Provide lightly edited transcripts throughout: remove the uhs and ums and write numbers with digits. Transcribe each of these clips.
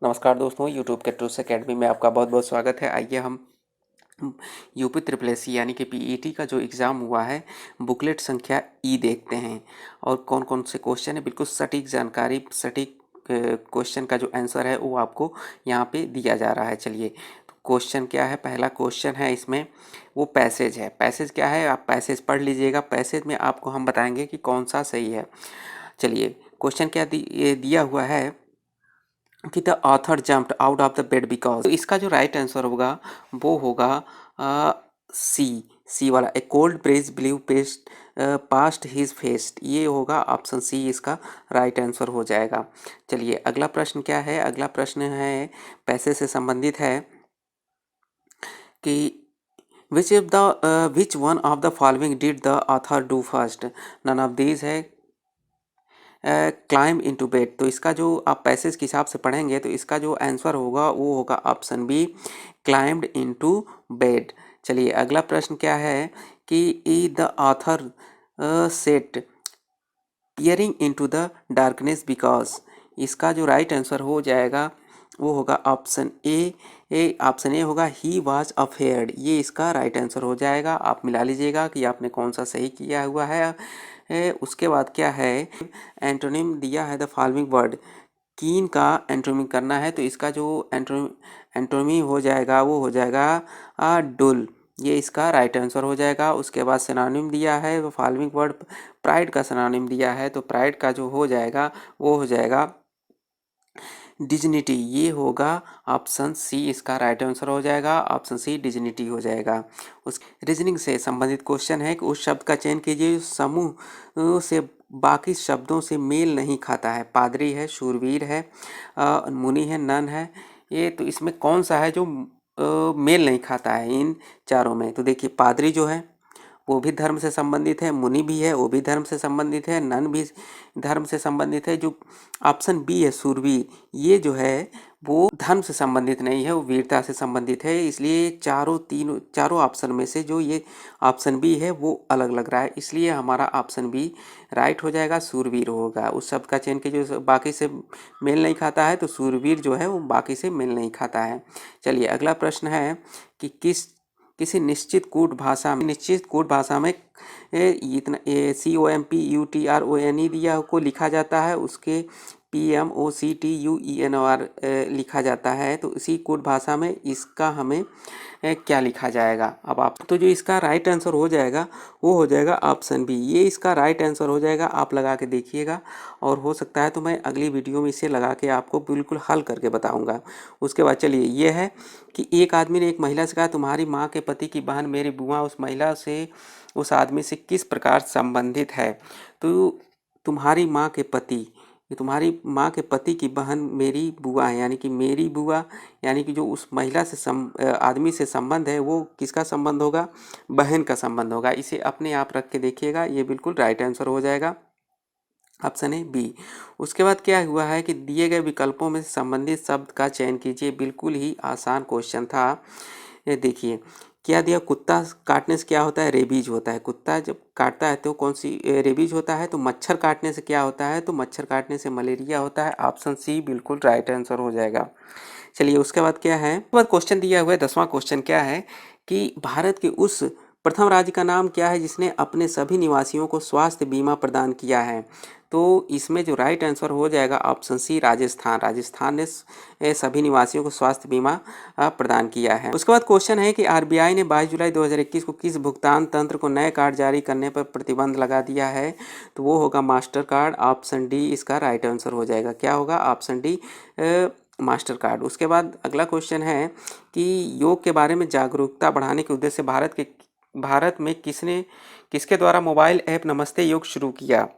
नमस्कार दोस्तों, यूट्यूब के ट्रूथ अकेडमी में आपका बहुत बहुत स्वागत है। आइए हम यूपी ट्रिपल एस सी यानी कि पीईटी का जो एग्ज़ाम हुआ है, बुकलेट संख्या ई देखते हैं और कौन कौन से क्वेश्चन है। बिल्कुल सटीक जानकारी, सटीक क्वेश्चन का जो आंसर है वो आपको यहाँ पे दिया जा रहा है। चलिए, तो क्वेश्चन क्या है? पहला क्वेश्चन है इसमें, वो पैसेज है। पैसेज क्या है, आप पैसेज पढ़ लीजिएगा। पैसेज में आपको हम बताएंगे कि कौन सा सही है। चलिए, क्वेश्चन क्या दिया हुआ है कि the author jumped out of the bed because. तो इसका जो राइट आंसर होगा वो होगा सी वाला। ए कोल्ड ब्रेज ब्लू पेस्ट पास्ट हिज फेस्ट, ये होगा ऑप्शन सी, इसका राइट आंसर हो जाएगा। चलिए, अगला प्रश्न क्या है? अगला प्रश्न है, पैसे से संबंधित है कि which one of the following did the author do first? None of these है क्लाइम इनटू बेड। तो इसका जो आप पैसेज के हिसाब से पढ़ेंगे तो इसका जो आंसर होगा वो होगा option B, climbed into bed. चलिए, अगला प्रश्न क्या है कि E the author sat peering into the darkness because. इसका जो राइट आंसर हो जाएगा वो होगा ऑप्शन ए। ऑप्शन ए होगा ही वाज अफेयर्ड, ये इसका राइट आंसर हो जाएगा। आप मिला लीजिएगा कि आपने कौन सा सही किया हुआ है। उसके बाद क्या है, एंटोनिम दिया है द फॉलोइंग वर्ड। कीन का एंटोनिम करना है तो इसका जो एंटोनिम हो जाएगा वो हो जाएगा डुल, ये इसका राइट आंसर हो जाएगा। उसके बाद सिनोनिम दिया है, वो फॉलोइंग वर्ड प्राइड का सिनोनिम दिया है तो प्राइड का जो हो जाएगा वो हो जाएगा डिजनिटी, ये होगा ऑप्शन सी, इसका राइट आंसर हो जाएगा। ऑप्शन सी डिजनिटी हो जाएगा। उस रीजनिंग से संबंधित क्वेश्चन है कि उस शब्द का चयन कीजिए समूह से बाकी शब्दों से मेल नहीं खाता है। पादरी है, शूरवीर है, मुनि है, नन है। ये तो इसमें कौन सा है जो मेल नहीं खाता है इन चारों में? तो देखिए, पादरी जो है वो भी धर्म से संबंधित है, मुनि भी है वो भी धर्म से संबंधित है, नन भी धर्म से संबंधित है। जो ऑप्शन बी है शूरवीर, ये जो है वो धर्म से संबंधित नहीं है, वो वीरता से संबंधित है। इसलिए चारों ऑप्शन में से जो ये ऑप्शन बी है वो अलग लग रहा है, इसलिए हमारा ऑप्शन बी राइट हो जाएगा, शूरवीर होगा। उस शब्द का चयन के जो बाकी से मेल नहीं खाता है तो शूरवीर जो है वो बाकी से मेल नहीं खाता है। चलिए, अगला प्रश्न है कि किसी निश्चित कूट भाषा में इतना COMPUTRONE दिया को लिखा जाता है, उसके PMOCTUENOR लिखा जाता है। तो इसी कूट भाषा में इसका हमें क्या लिखा जाएगा? अब आप तो जो इसका राइट आंसर हो जाएगा वो हो जाएगा ऑप्शन बी, ये इसका राइट आंसर हो जाएगा। आप लगा के देखिएगा और हो सकता है तो मैं अगली वीडियो में इसे लगा के आपको बिल्कुल हल करके बताऊंगा। उसके बाद चलिए, ये है कि एक आदमी ने एक महिला से कहा, तुम्हारी माँ के पति की बहन मेरी बुआ उस महिला से उस आदमी से किस प्रकार संबंधित है? तो तुम्हारी माँ के पति, तुम्हारी माँ के पति की बहन मेरी बुआ है, यानी कि मेरी बुआ, यानी कि जो उस महिला से आदमी से संबंध है वो किसका संबंध होगा? बहन का संबंध होगा। इसे अपने आप रख के देखिएगा, ये बिल्कुल राइट आंसर हो जाएगा, ऑप्शन है बी। उसके बाद क्या हुआ है कि दिए गए विकल्पों में संबंधित शब्द का चयन कीजिए। बिल्कुल ही आसान क्वेश्चन था। ये देखिए, क्या दिया, कुत्ता काटने से क्या होता है? रेबीज होता है। कुत्ता जब काटता है तो कौन सी रेबीज होता है। तो मच्छर काटने से क्या होता है? तो मच्छर काटने से मलेरिया होता है। ऑप्शन सी बिल्कुल राइट आंसर हो जाएगा। चलिए, उसके बाद क्या है, उसके बाद क्वेश्चन दिया हुआ है, 10वां क्वेश्चन क्या है कि भारत के उस प्रथम राज्य का नाम क्या है जिसने अपने सभी निवासियों को स्वास्थ्य बीमा प्रदान किया है? तो इसमें जो राइट आंसर हो जाएगा ऑप्शन सी, राजस्थान। राजस्थान ने सभी निवासियों को स्वास्थ्य बीमा प्रदान किया है। उसके बाद क्वेश्चन है कि आरबीआई ने 22 जुलाई 2021 को किस भुगतान तंत्र को नए कार्ड जारी करने पर प्रतिबंध लगा दिया है? तो वो होगा मास्टर कार्ड। ऑप्शन डी इसका राइट आंसर हो जाएगा। क्या होगा? Option D master card. उसके बाद अगला क्वेश्चन है कि योग के बारे में जागरूकता बढ़ाने के उद्देश्य से भारत में किसके द्वारा मोबाइल ऐप नमस्ते योग शुरू किया?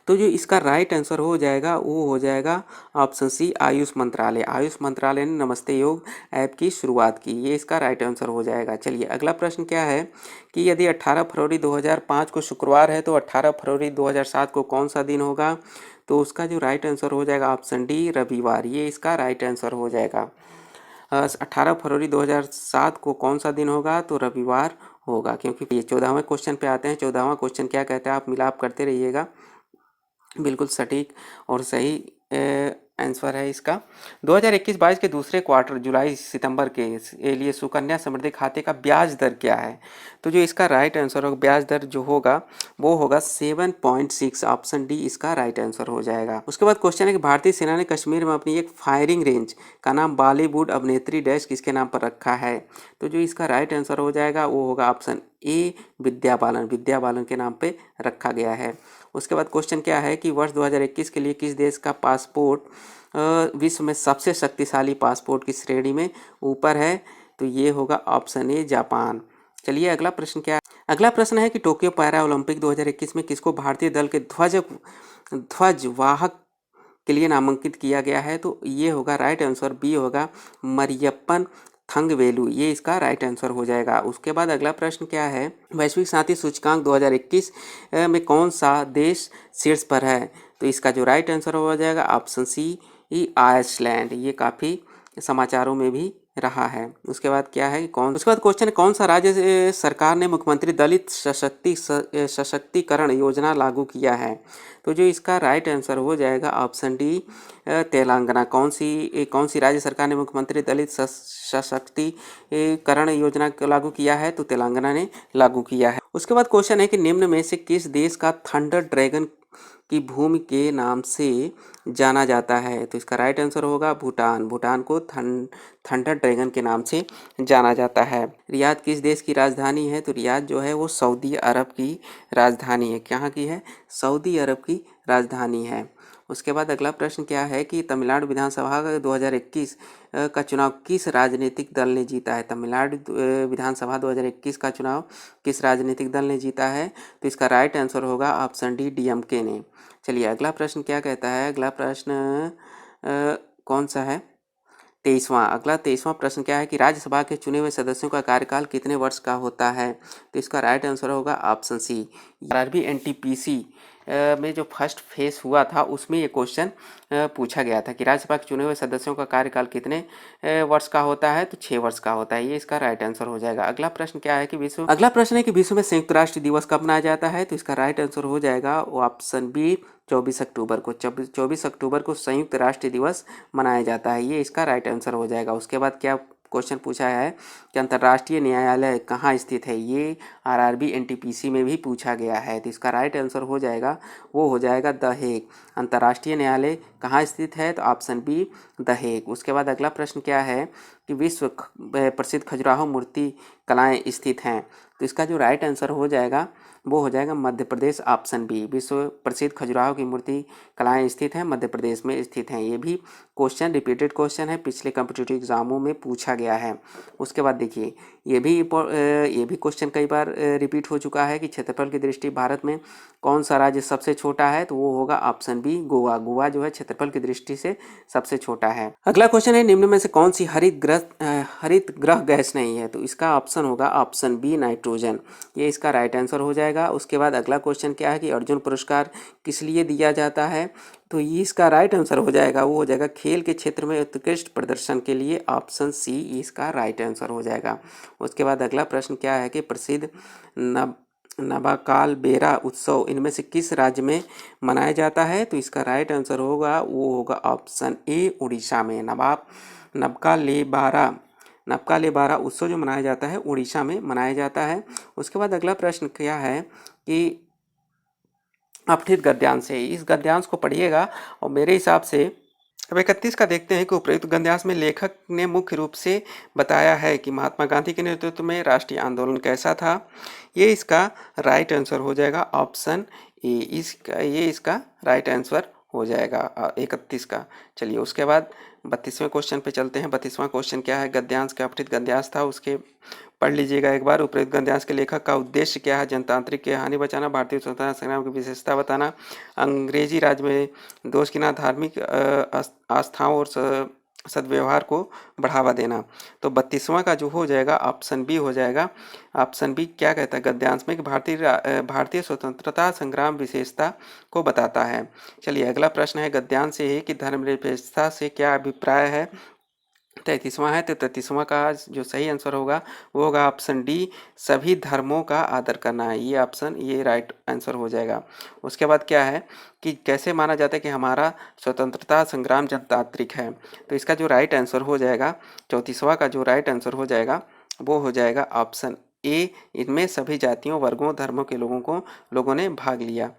तो जो इसका राइट आंसर हो जाएगा वो हो जाएगा ऑप्शन सी, आयुष मंत्रालय। आयुष मंत्रालय ने नमस्ते योग ऐप की शुरुआत की, ये इसका राइट आंसर हो जाएगा। चलिए, अगला प्रश्न क्या है कि यदि 18 फरवरी 2005 को शुक्रवार है तो 18 फरवरी 2007 को कौन सा दिन होगा? तो उसका जो राइट आंसर हो जाएगा ऑप्शन डी, रविवार, ये इसका राइट आंसर हो जाएगा। 18 फरवरी 2007 को कौन सा दिन होगा? तो रविवार होगा, क्योंकि ये 14वें क्वेश्चन पे आते हैं। 14वां क्वेश्चन क्या कहता है, आप मिलाप करते रहिएगा। बिल्कुल सटीक और सही आंसर है इसका 2021-22 के दूसरे क्वार्टर जुलाई सितंबर के लिए सुकन्या समृद्धि खाते का ब्याज दर क्या है? तो जो इसका राइट आंसर होगा, ब्याज दर जो होगा वो होगा 7.6। ऑप्शन डी इसका राइट आंसर हो जाएगा। उसके बाद क्वेश्चन है कि भारतीय सेना ने कश्मीर में अपनी एक फायरिंग रेंज का नाम बॉलीवुड अभिनेत्री डैश किसके नाम पर रखा है? तो जो इसका राइट आंसर हो जाएगा वो होगा ऑप्शन ए विद्या बालन, विद्या बालन के नाम पे रखा गया है। उसके बाद क्वेश्चन क्या है कि वर्ष 2021 के लिए किस देश का पासपोर्ट विश्व में सबसे शक्तिशाली पासपोर्ट की श्रेणी में ऊपर है? तो ये होगा ऑप्शन ए जापान। चलिए अगला प्रश्न क्या है? अगला प्रश्न है कि टोक्यो पैरा ओलंपिक 2021 में किसको भारतीय दल के ध्वजवाहक के लिए नामांकित किया गया है? तो ये होगा राइट आंसर बी होगा मरियप्पन थंगवेलु, ये इसका राइट आंसर हो जाएगा। उसके बाद अगला प्रश्न क्या है? वैश्विक शांति सूचकांक 2021 में कौन सा देश शीर्ष पर है? तो इसका जो राइट आंसर हो जाएगा ऑप्शन सी आइसलैंड, ये काफ़ी समाचारों में भी रहा है। उसके बाद क्या है कि उसके बाद क्वेश्चन है कौन सा राज्य सरकार ने मुख्यमंत्री दलित सशक्तिकरण योजना लागू किया है? तो जो इसका राइट आंसर हो जाएगा ऑप्शन डी तेलंगाना। कौन सी राज्य सरकार ने मुख्यमंत्री दलित सशक्तिकरण योजना लागू किया है? तो तेलंगाना ने लागू किया है। उसके बाद क्वेश्चन है कि निम्न में से किस देश का थंडर ड्रैगन की भूमि के नाम से जाना जाता है? तो इसका राइट आंसर होगा भूटान, भूटान को थंडर ड्रैगन के नाम से जाना जाता है। रियाद किस देश की राजधानी है? तो रियाद जो है वो सऊदी अरब की राजधानी है। कहाँ की है? सऊदी अरब की राजधानी है। उसके बाद अगला प्रश्न क्या है कि तमिलनाडु विधानसभा 2021 का चुनाव किस राजनीतिक दल ने जीता है? तमिलनाडु विधानसभा 2021 का चुनाव किस राजनीतिक दल ने जीता है? तो इसका राइट आंसर होगा ऑप्शन डी डीएमके ने। चलिए अगला प्रश्न क्या कहता है? अगला प्रश्न कौन सा है? 23वां प्रश्न क्या है कि राज्यसभा के चुने हुए सदस्यों का कार्यकाल कितने वर्ष का होता है? तो इसका राइट आंसर होगा ऑप्शन सी। आरआरबी एनटीपीसी में जो फर्स्ट फेस हुआ था उसमें ये क्वेश्चन पूछा गया था कि राज्यसभा के चुने हुए सदस्यों का कार्यकाल कितने वर्ष का होता है? तो 6 वर्ष का होता है, ये इसका राइट आंसर हो जाएगा। अगला प्रश्न है कि विश्व में संयुक्त राष्ट्र दिवस कब मनाया जाता है? तो इसका राइट आंसर हो जाएगा ऑप्शन बी 24 अक्टूबर को। 24 अक्टूबर को संयुक्त राष्ट्र दिवस मनाया जाता है, ये इसका राइट आंसर हो जाएगा। उसके बाद क्या क्वेश्चन पूछा है कि अंतर्राष्ट्रीय न्यायालय कहाँ स्थित है? ये आरआरबी एनटीपीसी में भी पूछा गया है, तो इसका राइट आंसर हो जाएगा वो हो जाएगा द हेग। अंतर्राष्ट्रीय न्यायालय कहाँ स्थित है? तो ऑप्शन बी द हेग। उसके बाद अगला प्रश्न क्या है कि विश्व प्रसिद्ध खजुराहो मूर्ति कलाएँ स्थित हैं? तो इसका जो राइट आंसर हो जाएगा वो हो जाएगा मध्य प्रदेश, ऑप्शन बी। विश्व प्रसिद्ध खजुराहो की मूर्ति कलाएँ स्थित हैं, मध्य प्रदेश में स्थित हैं। ये भी क्वेश्चन रिपीटेड क्वेश्चन है, पिछले कॉम्पिटिटिव एग्जामों में पूछा गया है। उसके बाद देखिए ये भी क्वेश्चन कई बार रिपीट हो चुका है कि क्षेत्रफल की दृष्टि भारत में कौन सा राज्य सबसे छोटा है? तो वो होगा ऑप्शन बी गोवा। गोवा जो है क्षेत्रफल की दृष्टि से सबसे छोटा है। अगला क्वेश्चन है निम्न में से कौन सी हरित ग्रह गैस नहीं है? तो इसका ऑप्शन होगा ऑप्शन बी नाइट्रोजन, ये इसका राइट आंसर हो जाएगा। उसके बाद अगला क्वेश्चन क्या है कि अर्जुन पुरस्कार किस लिए दिया जाता है? तो ये इसका राइट आंसर हो जाएगा वो हो जाएगा खेल के क्षेत्र में उत्कृष्ट प्रदर्शन के लिए, ऑप्शन सी इसका राइट आंसर हो जाएगा। उसके बाद अगला प्रश्न क्या है कि प्रसिद्ध नबाकाल बेरा उत्सव इनमें से किस राज्य में मनाया जाता है? तो इसका राइट आंसर होगा वो होगा ऑप्शन ए उड़ीसा में। नबका ले बारा उत्सव जो मनाया जाता है उड़ीसा में मनाया जाता है। उसके बाद अगला प्रश्न क्या है कि अपठित गद्यांश है, इस गद्यांश को पढ़िएगा और मेरे हिसाब से अब 31 का देखते हैं कि उपयुक्त गद्यांश में लेखक ने मुख्य रूप से बताया है कि महात्मा गांधी के नेतृत्व में राष्ट्रीय आंदोलन कैसा था। ये इसका राइट आंसर हो जाएगा ऑप्शन ए, ये इसका राइट आंसर हो जाएगा 31 का। चलिए उसके बाद 32वें क्वेश्चन पे चलते हैं। 32वां क्वेश्चन क्या है? गद्यांश का अपठित गद्यांश था, उसके पढ़ लीजिएगा एक बार। उपयुक्त गद्यांश के लेखक का उद्देश्य क्या है? जनतांत्रिक की हानि बचाना, भारतीय स्वतंत्रता संग्राम की विशेषता बताना, अंग्रेजी राज में दोष गिना, धार्मिक आस्थाओं और सद्व्यवहार को बढ़ावा देना। तो 32वां का जो हो जाएगा ऑप्शन बी हो जाएगा। ऑप्शन बी क्या कहता है गद्यांश में कि भारतीय स्वतंत्रता संग्राम विशेषता को बताता है। चलिए अगला प्रश्न है गद्यांश से है कि धर्मनिरपेक्षता से क्या अभिप्राय है? 33वां है, तो 33वां का जो सही आंसर होगा वो होगा ऑप्शन डी, सभी धर्मों का आदर करना है। ये राइट आंसर हो जाएगा। उसके बाद क्या है कि कैसे माना जाता है कि हमारा स्वतंत्रता संग्राम जनतांत्रिक है, तो इसका जो राइट आंसर हो जाएगा 34वां का जो राइट आंसर हो जाएगा वो हो जाएगा ऑप्शन ए, इनमें सभी जातियों वर्गों धर्मों के लोगों ने भाग लिया।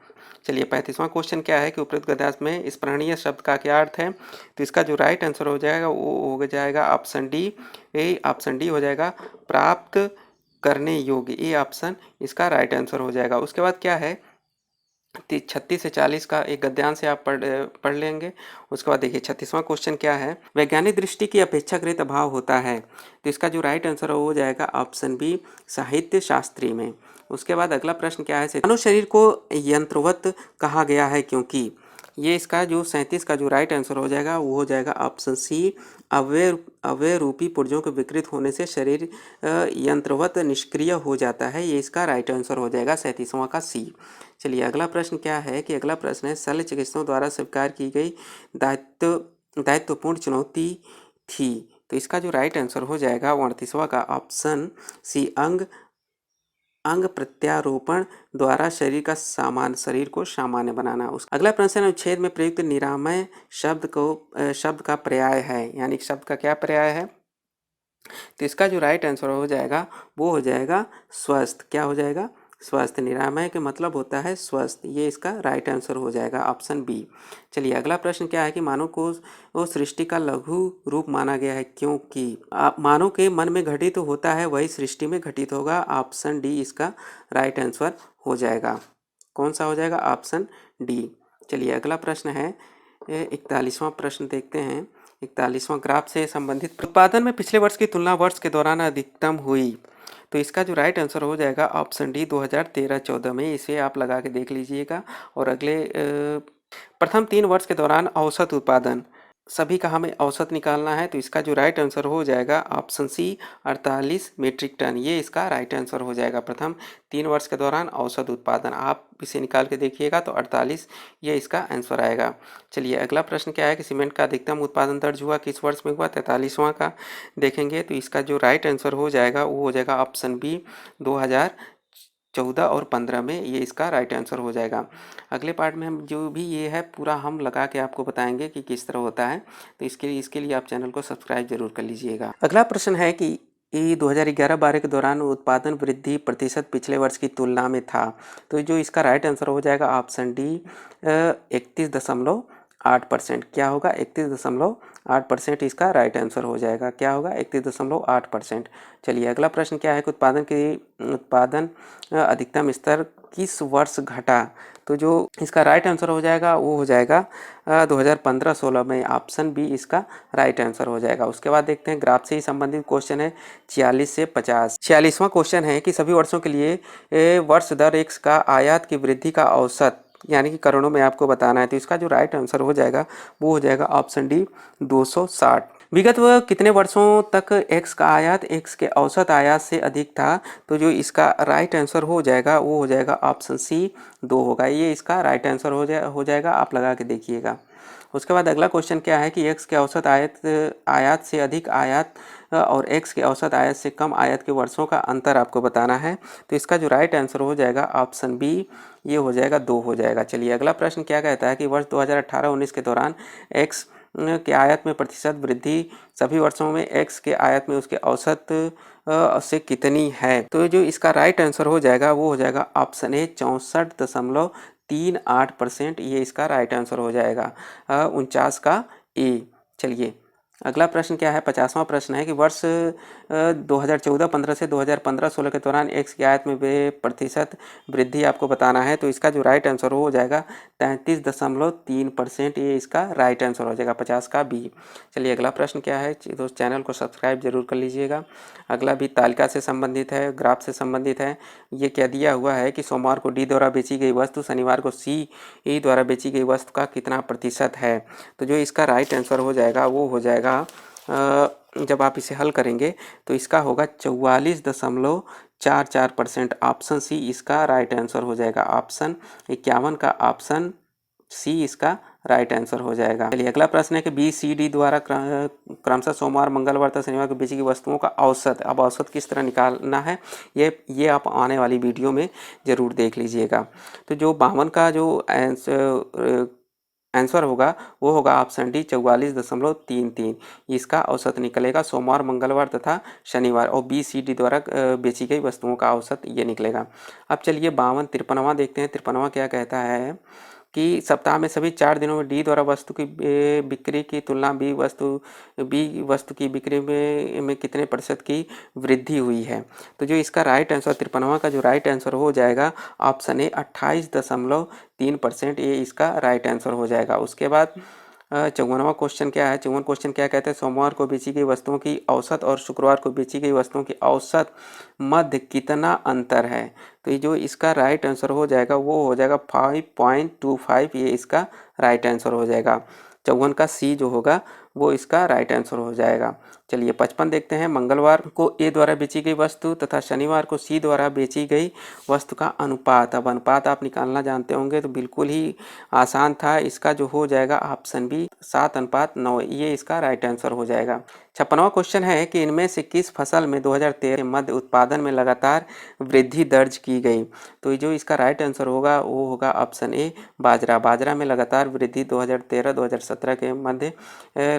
चलिए 35वां क्वेश्चन क्या है कि उपरोक्त गद्यांश में स्मरणीय शब्द का क्या अर्थ है, तो इसका जो राइट आंसर हो जाएगा वो हो जाएगा ऑप्शन डी, ऑप्शन डी हो जाएगा प्राप्त करने योग्य। ये ऑप्शन इसका राइट आंसर हो जाएगा। उसके बाद क्या है 36 से 40 का एक गद्यांश से आप पढ़ लेंगे। उसके बाद देखिए 36वां क्वेश्चन क्या है, वैज्ञानिक दृष्टि की अपेक्षाकृत अभाव होता है, तो इसका जो राइट आंसर हो जाएगा ऑप्शन बी, साहित्य शास्त्री में। उसके बाद अगला प्रश्न क्या है, मानव शरीर को यंत्रवत कहा गया है क्योंकि, ये इसका जो 37 का जो राइट आंसर हो जाएगा वो हो जाएगा ऑप्शन सी, अवयव रूपी पुर्जों के विकृत होने से शरीर यंत्रवत निष्क्रिय हो जाता है। ये इसका राइट आंसर हो जाएगा 37वां का सी। चलिए अगला प्रश्न क्या है कि अगला प्रश्न है शल्य चिकित्सकों द्वारा स्वीकार की गई दायित्वपूर्ण चुनौती थी, तो इसका जो राइट आंसर हो जाएगा 38वां का ऑप्शन सी, अंग प्रत्यारोपण द्वारा शरीर को सामान्य बनाना। अगला प्रश्न अनुच्छेद में प्रयुक्त निरामय शब्द का पर्याय है, यानी शब्द का क्या पर्याय है, तो इसका जो राइट आंसर हो जाएगा वो हो जाएगा स्वस्थ। क्या हो जाएगा, स्वस्थ। निरामय के मतलब होता है स्वस्थ, ये इसका राइट आंसर हो जाएगा ऑप्शन बी। चलिए अगला प्रश्न क्या है कि मानव को वो सृष्टि का लघु रूप माना गया है क्योंकि, मानव के मन में घटित तो होता है वही सृष्टि में घटित होगा। ऑप्शन डी इसका राइट आंसर हो जाएगा। कौन सा हो जाएगा, ऑप्शन डी। चलिए अगला प्रश्न है 41वां प्रश्न देखते हैं। 41वां ग्राफ से संबंधित, उत्पादन में पिछले वर्ष की तुलना वर्ष के दौरान अधिकतम हुई, तो इसका जो राइट आंसर हो जाएगा ऑप्शन डी 2013-14 में। इसे आप लगा के देख लीजिएगा। और अगले प्रथम 3 वर्ष के दौरान औसत उत्पादन, सभी का हमें औसत निकालना है, तो इसका जो राइट आंसर हो जाएगा ऑप्शन सी 48 मीट्रिक टन। ये इसका राइट आंसर हो जाएगा। प्रथम 3 वर्ष के दौरान औसत उत्पादन आप इसे निकाल के देखिएगा तो 48 ये इसका आंसर आएगा। चलिए अगला प्रश्न क्या है कि सीमेंट का अधिकतम उत्पादन दर्ज हुआ किस वर्ष में हुआ, 43वां का देखेंगे, तो इसका जो राइट आंसर हो जाएगा वो हो जाएगा ऑप्शन बी 2014 और 15 में। ये इसका राइट आंसर हो जाएगा। अगले पार्ट में हम जो भी ये है पूरा हम लगा के आपको बताएंगे कि किस तरह होता है, तो इसके लिए आप चैनल को सब्सक्राइब जरूर कर लीजिएगा। अगला प्रश्न है कि 2011-12 के दौरान उत्पादन वृद्धि प्रतिशत पिछले वर्ष की तुलना में था, तो जो इसका राइट आंसर हो जाएगा ऑप्शन डी 31.8%। क्या होगा, 31.8% इसका राइट आंसर हो जाएगा। क्या होगा, 31.8%। चलिए अगला प्रश्न क्या है कि उत्पादन अधिकतम स्तर किस वर्ष घटा, तो जो इसका राइट आंसर हो जाएगा वो हो जाएगा 2015-16 में। ऑप्शन बी इसका राइट आंसर हो जाएगा। उसके बाद देखते हैं ग्राफ से ही संबंधित क्वेश्चन है 46 से 50। 46वां क्वेश्चन है कि सभी वर्षों के लिए वर्ष दर x का आयात की वृद्धि का औसत यानी कि करोड़ों में आपको बताना है, तो इसका जो राइट आंसर हो जाएगा वो हो जाएगा ऑप्शन डी 260। विगत कितने वर्षों तक x का आयात x के औसत आयात से अधिक था, तो जो इसका राइट आंसर हो जाएगा वो हो जाएगा ऑप्शन सी 2 होगा। ये इसका राइट आंसर हो जाएगा, आप लगा के देखिएगा। उसके बाद अगला क्वेश्चन क्या है कि x के औसत आयात से अधिक आयात और x के औसत आयात से कम आयात के वर्षों का अंतर आपको बताना है, तो इसका जो राइट आंसर हो जाएगा ऑप्शन बी ये हो जाएगा 2 हो जाएगा। चलिए अगला प्रश्न क्या कहता है कि वर्ष 2018-19 के दौरान x के आयत में प्रतिशत वृद्धि सभी वर्षों में x के आयत में उसके औसत से कितनी है, तो जो इसका राइट आंसर हो जाएगा वो हो जाएगा ऑप्शन ए 64.38%। ये इसका राइट आंसर हो जाएगा 49 का ए। चलिए अगला प्रश्न क्या है, 50वां प्रश्न है कि वर्ष 2014-15 से 2015-16 के दौरान x की आयत में प्रतिशत वृद्धि आपको बताना है, तो इसका जो राइट आंसर हो जाएगा 33.3%। ये इसका राइट आंसर हो जाएगा 50 का बी। चलिए अगला प्रश्न क्या है, दोस्त चैनल को सब्सक्राइब जरूर कर लीजिएगा। अगला भी तालिका से संबंधित है, ग्राफ से संबंधित है। ये क्या दिया हुआ है कि सोमवार को डी द्वारा बेची गई वस्तु शनिवार को सी द्वारा बेची गई वस्तु का कितना प्रतिशत है, तो जो इसका राइट आंसर हो जाएगा वो हो जाएगा जब आप इसे हल करेंगे तो इसका होगा 44.44%। ऑप्शन सी इसका राइट आंसर हो जाएगा। ऑप्शन 51 का ऑप्शन सी इसका राइट आंसर हो जाएगा। चलिए अगला प्रश्न है कि बी सी डी द्वारा क्रमशः सोमवार मंगलवार तथा शनिवार को बेची गई वस्तुओं का औसत, अब औसत किस तरह निकालना है ये आप आने वाली वीडियो में ज़रूर देख लीजिएगा। तो जो 52 का जो आंसर होगा वो होगा ऑप्शन डी 44.33। इसका औसत निकलेगा सोमवार मंगलवार तथा शनिवार, और बी सी डी द्वारा बेची गई वस्तुओं का औसत ये निकलेगा। अब चलिए 53वां देखते हैं। 53वां क्या कहता है कि सप्ताह में सभी 4 दिनों में डी द्वारा वस्तु की बिक्री की तुलना बी वस्तु की बिक्री में कितने प्रतिशत की वृद्धि हुई है। तो जो इसका राइट आंसर 53वां का जो राइट आंसर हो जाएगा ऑप्शन ए 28.3%, ये इसका राइट आंसर हो जाएगा। उसके बाद 54वां क्वेश्चन क्या है। 54 क्वेश्चन क्या कहते हैं, सोमवार को बेची गई वस्तुओं की औसत और शुक्रवार को बेची गई वस्तुओं की औसत मध्य कितना अंतर है। तो ये जो इसका राइट आंसर हो जाएगा वो हो जाएगा 5.25, ये इसका राइट आंसर हो जाएगा। 54 का सी जो होगा वो इसका राइट आंसर हो जाएगा। चलिए 55 देखते हैं। मंगलवार को ए द्वारा बेची गई वस्तु तथा शनिवार को सी द्वारा बेची गई वस्तु का अनुपात। अब अनुपात आप निकालना जानते होंगे तो बिल्कुल ही आसान था। इसका जो हो जाएगा ऑप्शन बी 7:9, ये इसका राइट आंसर हो जाएगा। 56वां क्वेश्चन है कि इनमें से किस फसल में 2013 के मध्य उत्पादन में लगातार वृद्धि दर्ज की गई। तो जो इसका राइट आंसर होगा वो होगा ऑप्शन ए बाजरा। बाजरा में लगातार वृद्धि 2013-2017 के मध्य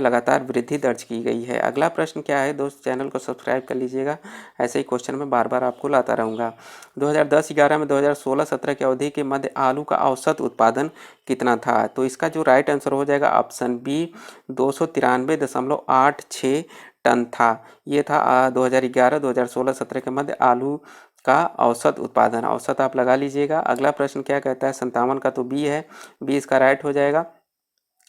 लगातार वृद्धि दर्ज की गई है। अगला प्रश्न क्या है दोस्त, चैनल को सब्सक्राइब कर लीजिएगा, ऐसे ही क्वेश्चन मैं बार बार आपको लाता रहूँगा। 2010-11 में 2016-17 की अवधि के मध्य आलू का औसत उत्पादन कितना था। तो इसका जो राइट आंसर हो जाएगा ऑप्शन बी 293.86 टन था। ये था 2011-2016-17 के मध्य आलू का औसत उत्पादन। औसत आप लगा लीजिएगा। अगला प्रश्न क्या कहता है, 57 का तो बी है, बी इसका राइट हो जाएगा।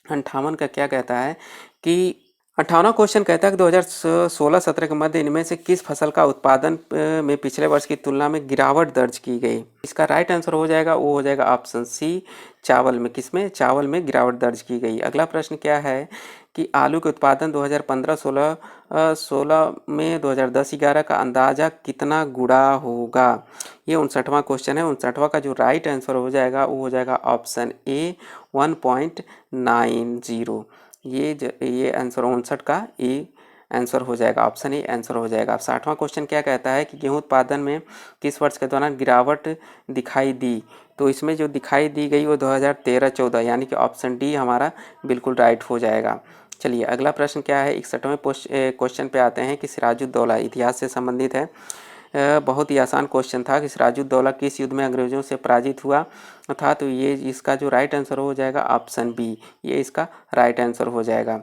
58 का क्या कहता है कि 58वां क्वेश्चन कहता है कि 2016-17 के मध्य इनमें से किस फसल का उत्पादन में पिछले वर्ष की तुलना में गिरावट दर्ज की गई। इसका राइट आंसर हो जाएगा वो हो जाएगा ऑप्शन सी चावल में। किसमें, चावल में गिरावट दर्ज की गई। अगला प्रश्न क्या है कि आलू के उत्पादन 2015-16 में 2010-11 का अंदाजा कितना गुणा होगा। ये 59वां क्वेश्चन है। 59वां का जो राइट आंसर हो जाएगा वो हो जाएगा ऑप्शन ए 1.90। ये आंसर 59 का ए आंसर हो जाएगा, ऑप्शन ए आंसर हो जाएगा। 60वां क्वेश्चन क्या कहता है कि गेहूं उत्पादन में किस वर्ष के दौरान गिरावट दिखाई दी। तो इसमें जो दिखाई दी गई वो 2013-14, यानी कि ऑप्शन डी हमारा बिल्कुल राइट हो जाएगा। चलिए अगला प्रश्न क्या है, 61वें क्वेश्चन पे आते हैं कि सिराजुद्दौला, इतिहास से संबंधित है। बहुत ही आसान क्वेश्चन था कि सिराजुद्दौला किस युद्ध में अंग्रेजों से पराजित हुआ था। तो ये इसका जो राइट आंसर हो जाएगा ऑप्शन बी, ये इसका राइट आंसर हो जाएगा।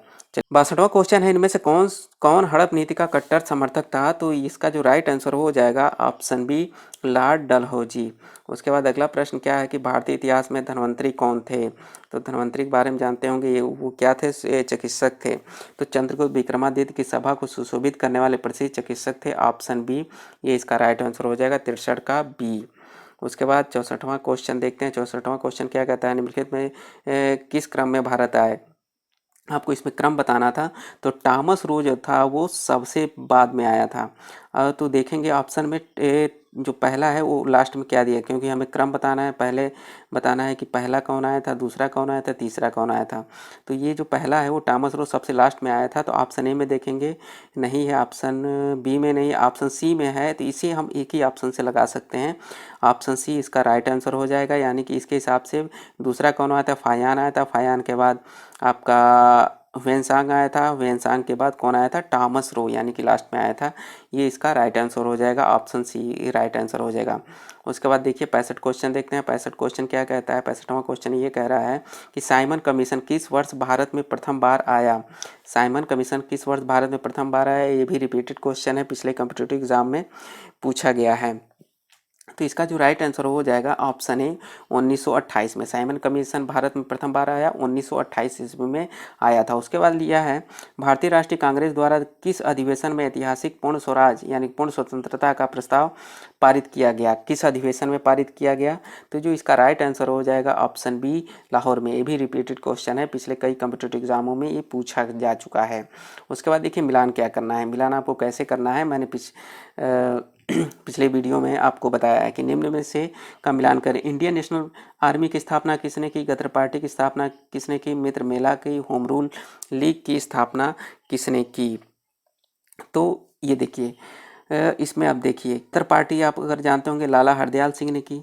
62वां क्वेश्चन है, इनमें से कौन हड़प नीति का कट्टर समर्थक था। तो इसका जो राइट आंसर हो जाएगा ऑप्शन बी लॉर्ड डलहौजी। उसके बाद अगला प्रश्न क्या है कि भारतीय इतिहास में धन्वंतरी कौन थे। तो धन्वंतरी के बारे में जानते होंगे, ये वो क्या थे, चिकित्सक थे। तो चंद्रगुप्त विक्रमादित्य की सभा को सुशोभित करने वाले प्रसिद्ध चिकित्सक थे, ऑप्शन बी, ये इसका राइट आंसर हो जाएगा 63 का बी। उसके बाद 64वां क्वेश्चन देखते हैं। 64वां क्वेश्चन क्या कहता है, निम्नलिखित में किस क्रम में भारत आए। आपको इसमें क्रम बताना था। तो टॉमस रो जो था वो सबसे बाद में आया था। तो देखेंगे ऑप्शन में जो पहला है वो लास्ट में क्या दिया, क्योंकि हमें क्रम बताना है। पहले बताना है कि पहला कौन आया था, दूसरा कौन आया था, तीसरा कौन आया था। तो ये जो पहला है वो टॉमस रो सबसे लास्ट में आया था। तो ऑप्शन ए में देखेंगे नहीं है, ऑप्शन बी में नहीं, ऑप्शन सी में है। तो इसे हम एक ही ऑप्शन से लगा सकते हैं, ऑप्शन सी इसका राइट आंसर हो जाएगा। यानी कि इसके हिसाब से दूसरा कौन आया था, फायान आया था। फायान के बाद आपका ह्वेनसांग आया था। ह्वेनसांग के बाद कौन आया था, टॉमस रो, यानी कि लास्ट में आया था। ये इसका राइट आंसर हो जाएगा, ऑप्शन सी राइट आंसर हो जाएगा। उसके बाद देखिए 65 क्वेश्चन देखते हैं। 65 क्वेश्चन क्या कहता है। 65वां क्वेश्चन ये कह रहा है कि साइमन कमीशन किस वर्ष भारत में प्रथम बार आया। साइमन कमीशन किस वर्ष भारत में प्रथम बार आया, ये भी रिपीटेड क्वेश्चन है, पिछले कॉम्पिटिटिव एग्जाम में पूछा गया है। तो इसका जो राइट आंसर हो जाएगा ऑप्शन ए 1928 में। साइमन कमीशन भारत में प्रथम बार आया 1928 ईस्वी में आया था। उसके बाद लिया है भारतीय राष्ट्रीय कांग्रेस द्वारा किस अधिवेशन में ऐतिहासिक पूर्ण स्वराज यानी पूर्ण स्वतंत्रता का प्रस्ताव पारित किया गया। किस अधिवेशन में पारित किया गया। तो जो इसका राइट आंसर हो जाएगा ऑप्शन बी लाहौर में। ये भी रिपीटेड क्वेश्चन है, पिछले कई कॉम्पिटिटिव एग्जामों में ये पूछा जा चुका है। उसके बाद देखिए मिलान क्या करना है। मिलान आपको कैसे करना है, मैंने पिछले वीडियो में आपको बताया है कि निम्न में से का मिलान करें। इंडियन नेशनल आर्मी की स्थापना किसने की, गदर पार्टी की स्थापना किसने की, मित्र मेला की, होम रूल लीग की स्थापना किसने की। तो ये देखिए, इसमें आप देखिए गदर पार्टी आप अगर जानते होंगे लाला हरदयाल सिंह ने की।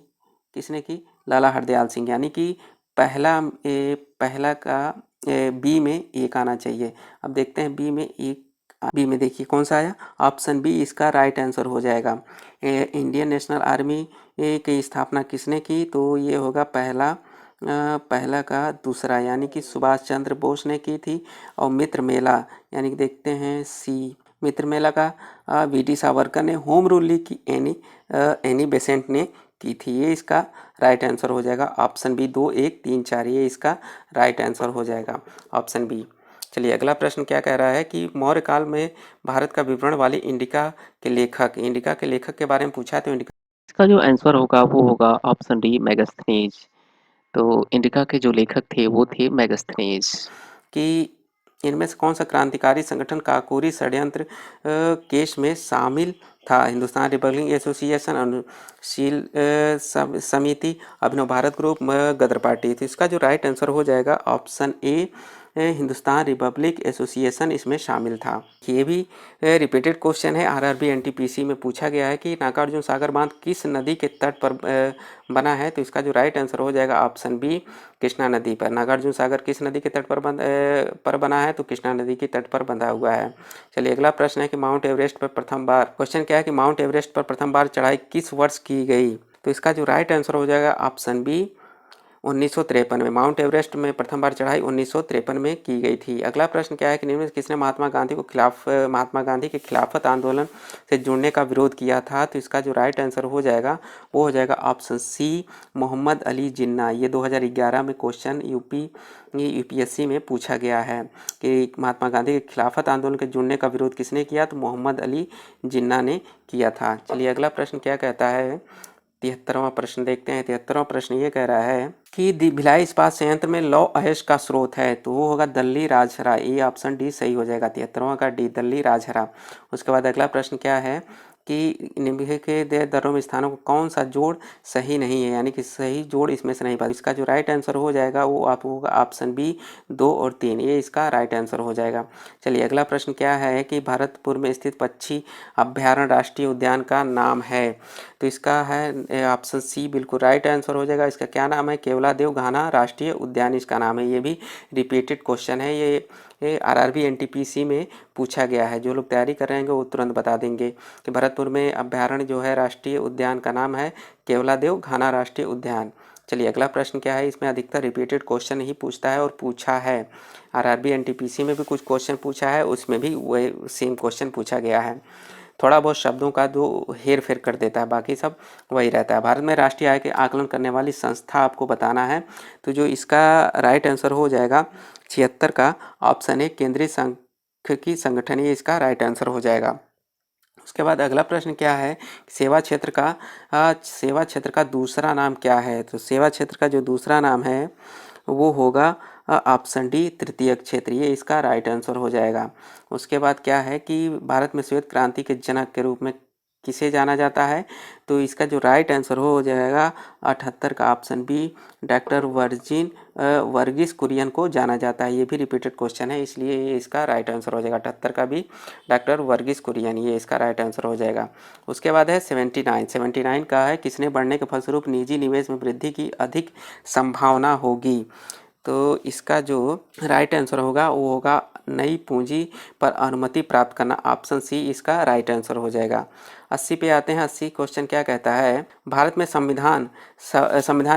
किसने की, लाला हरदयाल सिंह। यानी कि पहला का बी में एक आना चाहिए। अब देखते हैं बी में एक, बी में देखिए कौन सा आया, ऑप्शन बी इसका राइट आंसर हो जाएगा। इंडियन नेशनल आर्मी की स्थापना किसने की, तो ये होगा पहला का दूसरा, यानी कि सुभाष चंद्र बोस ने की थी। और मित्र मेला यानी कि देखते हैं सी, मित्र मेला का वी.डी. सावरकर ने। होम रूल लीग की एनी बेसेंट ने की थी। ये इसका राइट आंसर हो जाएगा ऑप्शन बी। 2 1 3 4 ये इसका राइट आंसर हो जाएगा ऑप्शन बी। चलिए अगला प्रश्न क्या कह रहा है कि मौर्य काल में भारत का विवरण वाली इंडिका के लेखक के बारे में पूछा है। तो इंडिका इसका जो आंसर होगा वो होगा ऑप्शन डी मेगास्थनीज। तो इंडिका के जो लेखक थे वो थे मेगास्थनीज। कि इनमें से कौन सा क्रांतिकारी संगठन काकोरी षड्यंत्र केस में शामिल था। हिंदुस्तान रिपब्लिक एसोसिएशन, अनुशील समिति, अभिनव भारत ग्रुप, गदर पार्टी। तो इसका जो राइट आंसर हो जाएगा option A, Hindustan Republic association इसमें शामिल था। ये भी रिपीटेड क्वेश्चन है, आरआरबी एनटीपीसी में पूछा गया है कि नागार्जुन सागर बांध किस नदी के तट पर बना है। तो इसका जो राइट आंसर हो जाएगा ऑप्शन बी, कृष्णा नदी पर। नागार्जुन सागर किस नदी के तट पर बना है, तो कृष्णा नदी के तट पर बंधा हुआ है। चलिए अगला प्रश्न है कि माउंट एवरेस्ट पर प्रथम बार, क्वेश्चन क्या है कि माउंट एवरेस्ट पर प्रथम बार चढ़ाई किस वर्ष की गई। तो इसका जो राइट आंसर हो जाएगा ऑप्शन बी, 1953 में। माउंट एवरेस्ट में प्रथम बार चढ़ाई 1953 में की गई थी। अगला प्रश्न क्या है कि निम्न में किसने महात्मा गांधी के खिलाफत आंदोलन से जुड़ने का विरोध किया था। तो इसका जो राइट आंसर हो जाएगा वो हो जाएगा ऑप्शन सी, मोहम्मद अली जिन्ना। ये 2011 में क्वेश्चन यूपीएससी में पूछा गया है कि महात्मा गांधी के खिलाफत आंदोलन के जुड़ने का विरोध किसने किया, तो मोहम्मद अली जिन्ना ने किया था। चलिए अगला प्रश्न क्या कहता है, 73वां प्रश्न देखते हैं। 73वां प्रश्न ये कह रहा है कि भिलाई इस्पात संयंत्र में लौह अयस्क का स्रोत है। तो वो होगा दल्ली राजहरा। ये ऑप्शन डी सही हो जाएगा, 73वां का डी, दल्ली राजहरा। उसके बाद अगला प्रश्न क्या है कि निम्नलिखित के दरों में स्थानों को कौन सा जोड़ सही नहीं है, यानी कि सही जोड़ इसमें से नहीं पाता। इसका जो राइट आंसर हो जाएगा वो आप होगा ऑप्शन बी, 2 और 3। ये इसका राइट आंसर हो जाएगा। चलिए अगला प्रश्न क्या है कि भरतपुर में स्थित पक्षी अभ्यारण्य राष्ट्रीय उद्यान का नाम है। तो इसका है ऑप्शन सी, बिल्कुल राइट आंसर हो जाएगा। इसका क्या नाम है, केवलादेव घाना राष्ट्रीय उद्यान इसका नाम है। ये भी रिपीटेड क्वेश्चन है, ये आरआरबी एनटीपीसी में पूछा गया है। जो लोग तैयारी कर रहे हैं वो तुरंत बता देंगे कि भरतपुर में अभ्यारण्य जो है राष्ट्रीय उद्यान का नाम है केवलादेव घाना राष्ट्रीय उद्यान। चलिए अगला प्रश्न क्या है, इसमें अधिकतर रिपीटेड क्वेश्चन ही पूछता है और पूछा है। आरआरबी एनटीपीसी में भी कुछ क्वेश्चन पूछा है, उसमें भी वही सेम क्वेश्चन पूछा गया है। थोड़ा बहुत शब्दों का जो हेर फेर कर देता है, बाकी सब वही रहता है। भारत में राष्ट्रीय आय के आकलन करने वाली संस्था आपको बताना है। तो जो इसका राइट आंसर हो जाएगा 76 का ऑप्शन है केंद्रीय सांख्यिकी संगठन, ये इसका राइट आंसर हो जाएगा। उसके बाद अगला प्रश्न क्या है, सेवा क्षेत्र का दूसरा नाम क्या है। तो सेवा क्षेत्र का जो दूसरा नाम है वो होगा ऑप्शन डी, तृतीय क्षेत्र। ये इसका राइट आंसर हो जाएगा। उसके बाद क्या है कि भारत में श्वेत क्रांति के जनक के रूप में किसे जाना जाता है। तो इसका जो राइट आंसर हो जाएगा 78 का option B, doctor Verghese Kurien को जाना जाता है। ये भी रिपीटेड क्वेश्चन है, इसलिए ये इसका राइट आंसर हो जाएगा। 78 का भी डॉक्टर वर्गीस कुरियन, ये इसका राइट आंसर हो जाएगा। उसके बाद है 79 का है किसने बढ़ने के फलस्वरूप निजी निवेश में वृद्धि की अधिक संभावना होगी। तो इसका जो राइट आंसर होगा वो होगा नई पूंजी पर अनुमति प्राप्त करना, ऑप्शन सी इसका राइट आंसर हो जाएगा। 80 पे आते हैं। 80 क्वेश्चन क्या कहता है, भारत में संविधान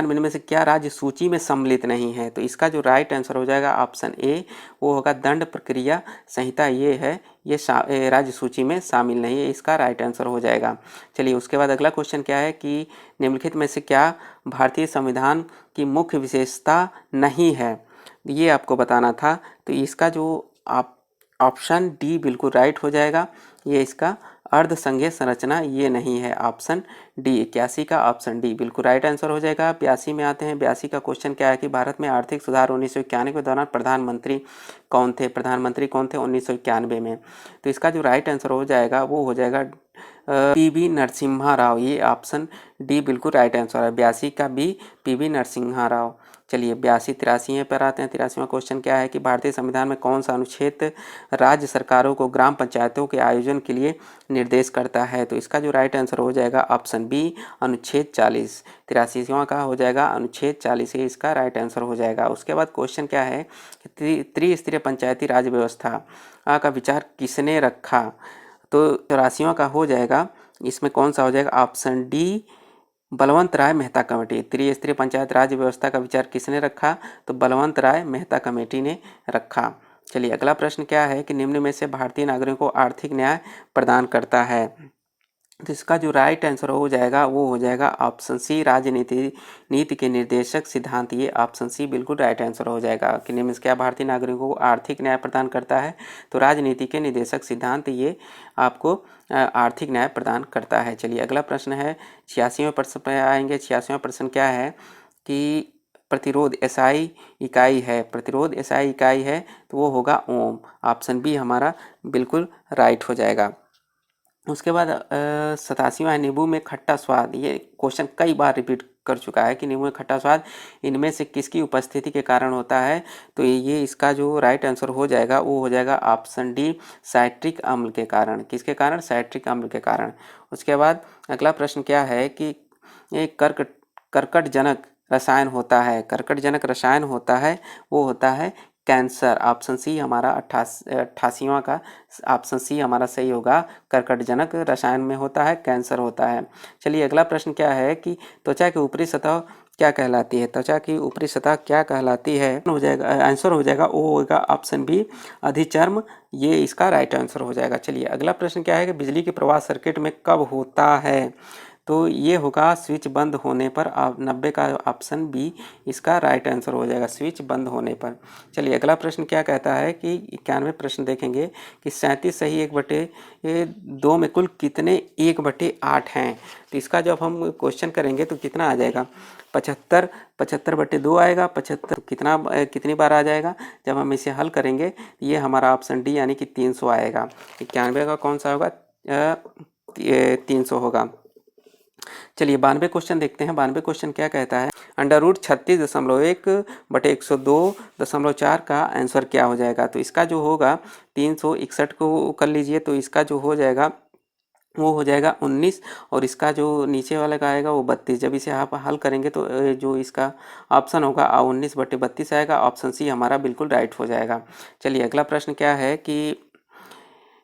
में इनमें से क्या राज्य सूची में सम्मिलित नहीं है। तो इसका जो राइट आंसर हो जाएगा ऑप्शन ए, वो होगा दंड प्रक्रिया संहिता। ये है, ये राज्य सूची में शामिल नहीं है, इसका राइट आंसर हो जाएगा। चलिए उसके बाद अगला क्वेश्चन क्या है कि निम्नलिखित में से क्या भारतीय संविधान की मुख्य विशेषता नहीं है, ये आपको बताना था। तो इसका जो आप ऑप्शन डी बिल्कुल राइट हो जाएगा। ये इसका अर्ध संघीय संरचना ये नहीं है, ऑप्शन डी। 81 का ऑप्शन डी बिल्कुल राइट आंसर हो जाएगा। 82 में आते हैं। 82 का क्वेश्चन क्या है कि भारत में आर्थिक सुधार 1991 के दौरान प्रधानमंत्री कौन थे 1991 में। तो इसका जो राइट आंसर हो जाएगा वो हो जाएगा पीवी नरसिम्हा राव, ये ऑप्शन डी बिल्कुल राइट आंसर है। 82 का बी, पीवी नरसिम्हा राव। चलिए 82 83 पर आते हैं। 83वां क्वेश्चन क्या है कि भारतीय संविधान में कौन सा अनुच्छेद राज्य सरकारों को ग्राम पंचायतों के आयोजन के लिए निर्देश करता है? तो इसका जो राइट आंसर हो जाएगा ऑप्शन बी, अनुच्छेद 40। 83वां का हो जाएगा अनुच्छेद 40, ये इसका राइट आंसर हो जाएगा। उसके बाद क्वेश्चन क्या है कि त्रिस्तरीय पंचायती राज व्यवस्था का विचार किसने रखा? तो 84वां का हो जाएगा, इसमें कौन सा हो जाएगा? ऑप्शन डी, बलवंत राय मेहता कमेटी। त्रिस्तरीय पंचायत राज व्यवस्था का विचार किसने रखा? तो बलवंत राय मेहता कमेटी ने रखा। चलिए अगला प्रश्न क्या है कि निम्न में से भारतीय नागरिकों को आर्थिक न्याय प्रदान करता है? तो इसका जो राइट आंसर हो जाएगा वो हो जाएगा ऑप्शन सी, नीति के निर्देशक सिद्धांत। ये ऑप्शन सी बिल्कुल राइट आंसर हो जाएगा कि निम्न से क्या भारतीय नागरिकों को आर्थिक न्याय प्रदान करता है? तो राजनीति के निर्देशक सिद्धांत ये आपको आर्थिक न्याय प्रदान करता है। चलिए अगला प्रश्न है 86वें प्रश्न पर आएंगे। 86वां प्रश्न क्या है कि प्रतिरोध एसआई इकाई है, प्रतिरोध एसआई इकाई है तो वो होगा ओम। ऑप्शन बी हमारा बिल्कुल राइट हो जाएगा। उसके बाद 87वां है नींबू में खट्टा स्वाद। ये क्वेश्चन कई बार रिपीट कर चुका है कि नींबू में खट्टा स्वाद इनमें से किसकी उपस्थिति के कारण होता है? तो ये इसका जो राइट आंसर हो जाएगा वो हो जाएगा ऑप्शन डी, साइट्रिक अम्ल के कारण। किसके कारण? साइट्रिक अम्ल के कारण। उसके बाद अगला प्रश्न क्या है कि एक कर्कटजनक रसायन होता है, कर्कटजनक रसायन होता है वो होता है कैंसर। ऑप्शन सी हमारा 88वां का ऑप्शन सी हमारा सही होगा। कर्कटजनक रसायन में होता है कैंसर होता है। चलिए अगला प्रश्न क्या है कि त्वचा की ऊपरी सतह क्या कहलाती है? त्वचा की ऊपरी सतह क्या कहलाती है? हो जाएगा आंसर हो जाएगा वो होगा ऑप्शन बी, अधिचर्म। ये इसका राइट आंसर हो जाएगा। चलिए अगला प्रश्न क्या है कि बिजली की प्रवाह सर्किट में कब होता है? तो ये होगा स्विच बंद होने पर। 90 का ऑप्शन बी इसका राइट आंसर हो जाएगा, स्विच बंद होने पर। चलिए अगला प्रश्न क्या कहता है कि 91 प्रश्न देखेंगे कि 37 सही 1/2 में कुल कितने 1/8 हैं? तो इसका जब हम क्वेश्चन करेंगे तो कितना आ जाएगा? 75, 75/2 आएगा। 75 कितनी बार आ जाएगा? जब हम इसे हल करेंगे ये हमारा ऑप्शन डी यानी कि 300 आएगा। 91 का कौन सा होगा? 300 होगा। चलिए 92 क्वेश्चन देखते हैं। 92 क्वेश्चन क्या कहता है? √36.1/102.4 का आंसर क्या हो जाएगा? तो इसका जो होगा 361 को कर लीजिए तो इसका जो हो जाएगा वो हो जाएगा 19 और इसका जो नीचे वाला का आएगा वो 32। जब इसे आप हल करेंगे तो जो इसका ऑप्शन होगा 19/32 आएगा। ऑप्शन सी हमारा बिल्कुल राइट हो जाएगा। चलिए अगला प्रश्न क्या है कि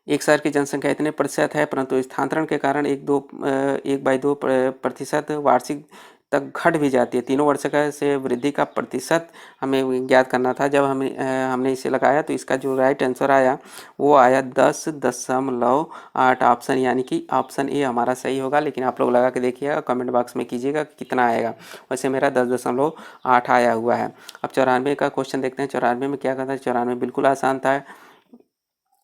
एक शहर की जनसंख्या इतने प्रतिशत है परंतु स्थानांतरण के कारण 1/2% वार्षिक तक घट भी जाती है। तीनों वर्ष का से वृद्धि का प्रतिशत हमें ज्ञात करना था। जब हमने इसे लगाया तो इसका जो राइट आंसर आया वो आया 10.8 ऑप्शन, यानी कि ऑप्शन ए हमारा सही होगा। लेकिन आप लोग लगा के देखिएगा, कमेंट बॉक्स में कीजिएगा कि कितना आएगा। वैसे मेरा 10.8 आया हुआ है। अब 94 का क्वेश्चन देखते हैं। 94 में क्या करना है? 94 बिल्कुल आसान था।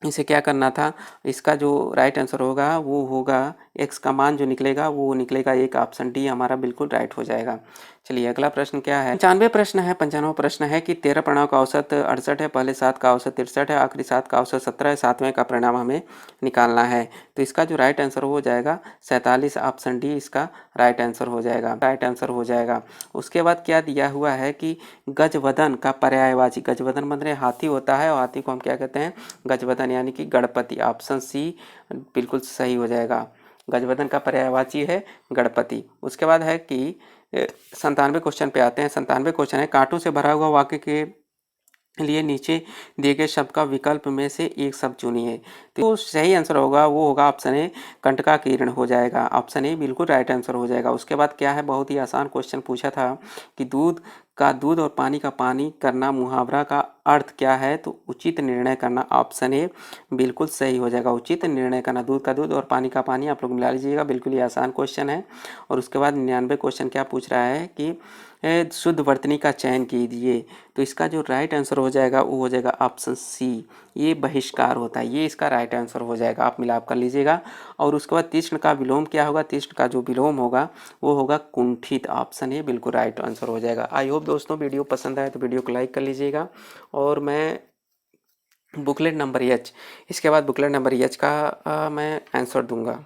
इसे क्या करना था? इसका जो राइट आंसर होगा वो होगा एक्स का मान जो निकलेगा वो निकलेगा एक। ऑप्शन डी हमारा बिल्कुल राइट हो जाएगा। चलिए अगला प्रश्न क्या है? 95 प्रश्न है। 95 प्रश्न है कि 13 परिणाम का औसत 68 है, पहले 7 का औसत 63 है, आखिरी 7 का औसत 17 है, 7वें का परिणाम हमें निकालना है। तो इसका जो राइट आंसर हो जाएगा 47। ऑप्शन डी इसका राइट आंसर हो जाएगा, राइट आंसर हो जाएगा। उसके बाद क्या दिया हुआ है कि गजवदन का पर्यायवाची, गजवदन मतलब हाथी होता है और हाथी को हम क्या कहते हैं? गजवदन यानी कि गणपति। ऑप्शन सी बिल्कुल सही हो जाएगा। गजवदन का पर्यायवाची है गणपति। उसके बाद है कि 97 क्वेश्चन पे आते हैं। 97 क्वेश्चन है कांटों से भरा हुआ वाक्य के लिए नीचे दिए गए शब्द का विकल्प में से एक शब्द चुनिए। तो सही आंसर होगा वो होगा ऑप्शन ए, कंटका किरण हो जाएगा। ऑप्शन ए बिल्कुल राइट आंसर हो जाएगा। उसके बाद क्या है? बहुत ही आसान क्वेश्चन पूछा था कि दूध और पानी का पानी करना मुहावरा का अर्थ क्या है? तो उचित निर्णय करना। ऑप्शन ए बिल्कुल सही हो जाएगा, उचित निर्णय करना। दूध का दूध और पानी का पानी आप लोग मिला लीजिएगा, बिल्कुल ही आसान क्वेश्चन है। और उसके बाद 99 क्वेश्चन क्या पूछ रहा है कि शुद्ध वर्तनी का चयन कीजिए। तो इसका जो राइट आंसर हो जाएगा वो हो जाएगा ऑप्शन सी, ये बहिष्कार होता है। ये इसका राइट आंसर हो जाएगा, आप मिलाप कर लीजिएगा। और उसके बाद तीक्ष्ण का विलोम क्या होगा? तीक्ष्ण का जो विलोम होगा वो होगा कुंठित। ऑप्शन ए बिल्कुल राइट आंसर हो जाएगा। आई होप दोस्तों वीडियो पसंद आए तो वीडियो को लाइक कर लीजिएगा। और मैं बुकलेट नंबर एच, इसके बाद बुकलेट नंबर एच का मैं आंसर दूंगा।